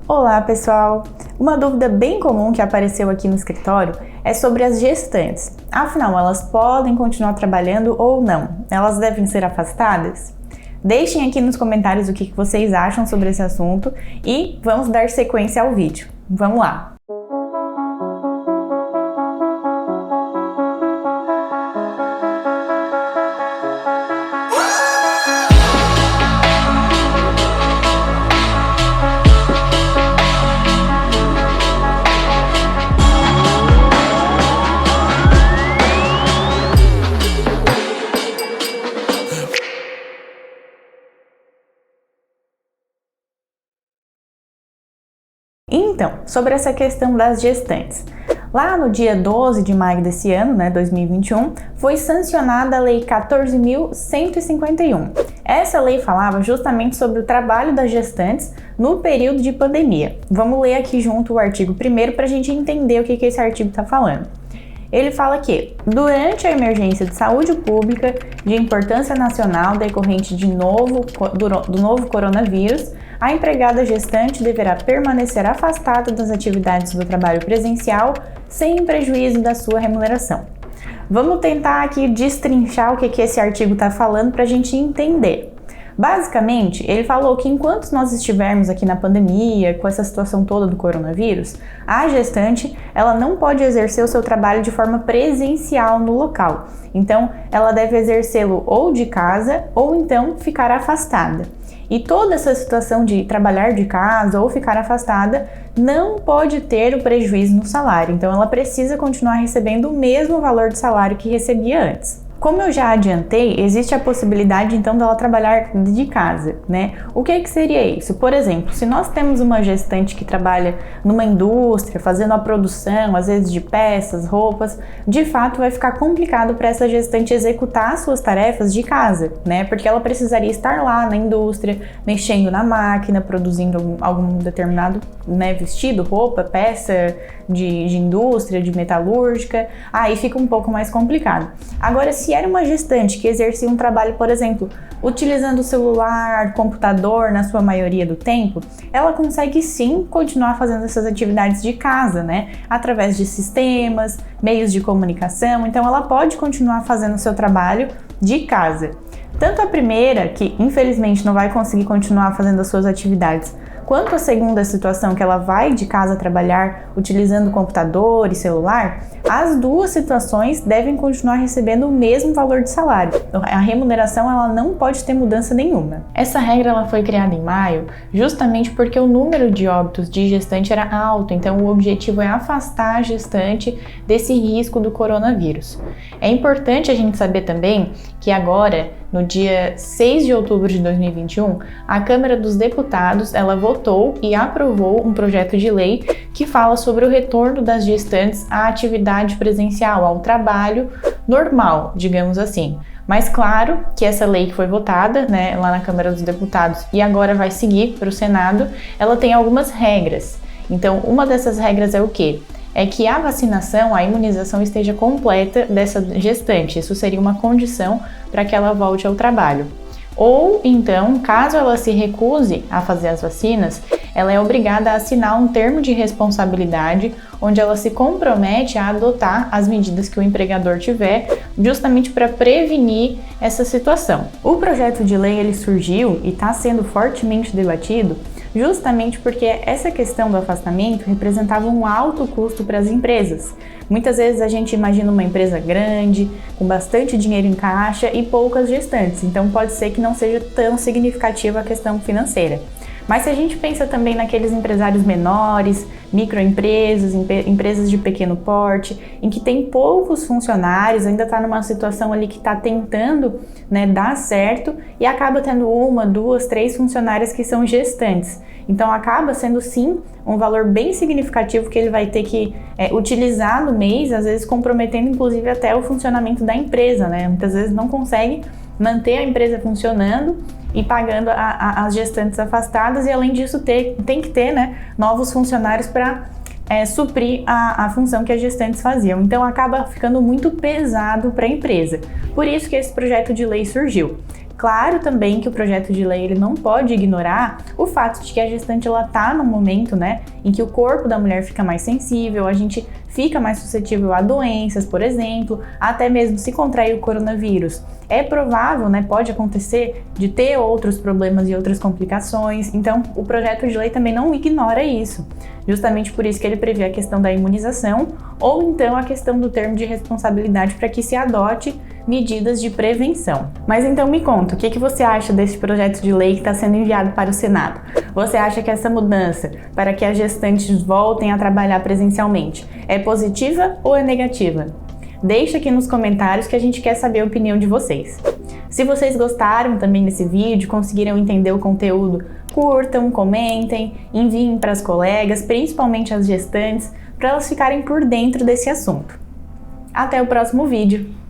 Olá, pessoal! Uma dúvida bem comum que apareceu aqui no escritório é sobre as gestantes. Afinal, elas podem continuar trabalhando ou não? Elas devem ser afastadas? Deixem aqui nos comentários o que vocês acham sobre esse assunto e vamos dar sequência ao vídeo. Vamos lá! Então, sobre essa questão das gestantes. Lá no dia 12 de maio desse ano, 2021, foi sancionada a Lei 14.151. Essa lei falava justamente sobre o trabalho das gestantes no período de pandemia. Vamos ler aqui junto o artigo 1º para a gente entender o que esse artigo está falando. Ele fala que, durante a emergência de saúde pública de importância nacional decorrente do novo coronavírus, a empregada gestante deverá permanecer afastada das atividades do trabalho presencial sem prejuízo da sua remuneração. Vamos tentar aqui destrinchar o que esse artigo está falando para a gente entender. Basicamente, ele falou que enquanto nós estivermos aqui na pandemia, com essa situação toda do coronavírus, a gestante ela não pode exercer o seu trabalho de forma presencial no local. Então, ela deve exercê-lo ou de casa ou então ficar afastada. E toda essa situação de trabalhar de casa ou ficar afastada não pode ter o prejuízo no salário. Então, ela precisa continuar recebendo o mesmo valor de salário que recebia antes. Como eu já adiantei, existe a possibilidade então dela trabalhar de casa, O que seria isso? Por exemplo, se nós temos uma gestante que trabalha numa indústria, fazendo a produção, às vezes de peças, roupas, de fato vai ficar complicado para essa gestante executar as suas tarefas de casa, Porque ela precisaria estar lá na indústria, mexendo na máquina, produzindo algum determinado, vestido, roupa, peça de indústria, de metalúrgica, aí fica um pouco mais complicado. Agora, se era uma gestante que exercia um trabalho, por exemplo, utilizando o celular, computador na sua maioria do tempo, ela consegue sim continuar fazendo essas atividades de casa, Através de sistemas, meios de comunicação, então ela pode continuar fazendo o seu trabalho de casa. Tanto a primeira, que infelizmente não vai conseguir continuar fazendo as suas atividades, quanto a segunda situação, que ela vai de casa trabalhar utilizando computador e celular, as duas situações devem continuar recebendo o mesmo valor de salário. A remuneração ela não pode ter mudança nenhuma. Essa regra ela foi criada em maio justamente porque o número de óbitos de gestante era alto, então o objetivo é afastar a gestante desse risco do coronavírus. É importante a gente saber também que agora, no dia 6 de outubro de 2021, a Câmara dos Deputados ela votou e aprovou um projeto de lei que fala sobre o retorno das gestantes à atividade presencial, ao trabalho normal, digamos assim. Mas claro que essa lei que foi votada, lá na Câmara dos Deputados e agora vai seguir para o Senado, ela tem algumas regras. Então, uma dessas regras é o quê? É que a vacinação, a imunização esteja completa dessa gestante. Isso seria uma condição para que ela volte ao trabalho. Ou então, caso ela se recuse a fazer as vacinas, ela é obrigada a assinar um termo de responsabilidade onde ela se compromete a adotar as medidas que o empregador tiver, justamente para prevenir essa situação. O projeto de lei ele surgiu e está sendo fortemente debatido justamente porque essa questão do afastamento representava um alto custo para as empresas. Muitas vezes a gente imagina uma empresa grande, com bastante dinheiro em caixa e poucas gestantes, então pode ser que não seja tão significativa a questão financeira. Mas se a gente pensa também naqueles empresários menores, microempresas, empresas de pequeno porte, em que tem poucos funcionários, ainda está numa situação ali que está tentando dar certo e acaba tendo 1, 2, 3 funcionárias que são gestantes. Então acaba sendo sim um valor bem significativo que ele vai ter que utilizar no mês, às vezes comprometendo inclusive até o funcionamento da empresa, Muitas vezes não consegue manter a empresa funcionando e pagando as gestantes afastadas e além disso tem que ter novos funcionários para suprir a função que as gestantes faziam. Então acaba ficando muito pesado para a empresa. Por isso que esse projeto de lei surgiu. Claro também que o projeto de lei ele não pode ignorar o fato de que a gestante ela tá no momento, né, em que o corpo da mulher fica mais sensível, a gente fica mais suscetível a doenças, por exemplo, até mesmo se contrair o coronavírus. É provável, né, pode acontecer de ter outros problemas e outras complicações, então o projeto de lei também não ignora isso. Justamente por isso que ele prevê a questão da imunização ou então a questão do termo de responsabilidade para que se adote medidas de prevenção. Mas então me conta, o que você acha desse projeto de lei que está sendo enviado para o Senado? Você acha que essa mudança para que as gestantes voltem a trabalhar presencialmente é positiva ou é negativa? Deixa aqui nos comentários que a gente quer saber a opinião de vocês. Se vocês gostaram também desse vídeo, conseguiram entender o conteúdo, curtam, comentem, enviem para as colegas, principalmente as gestantes, para elas ficarem por dentro desse assunto. Até o próximo vídeo!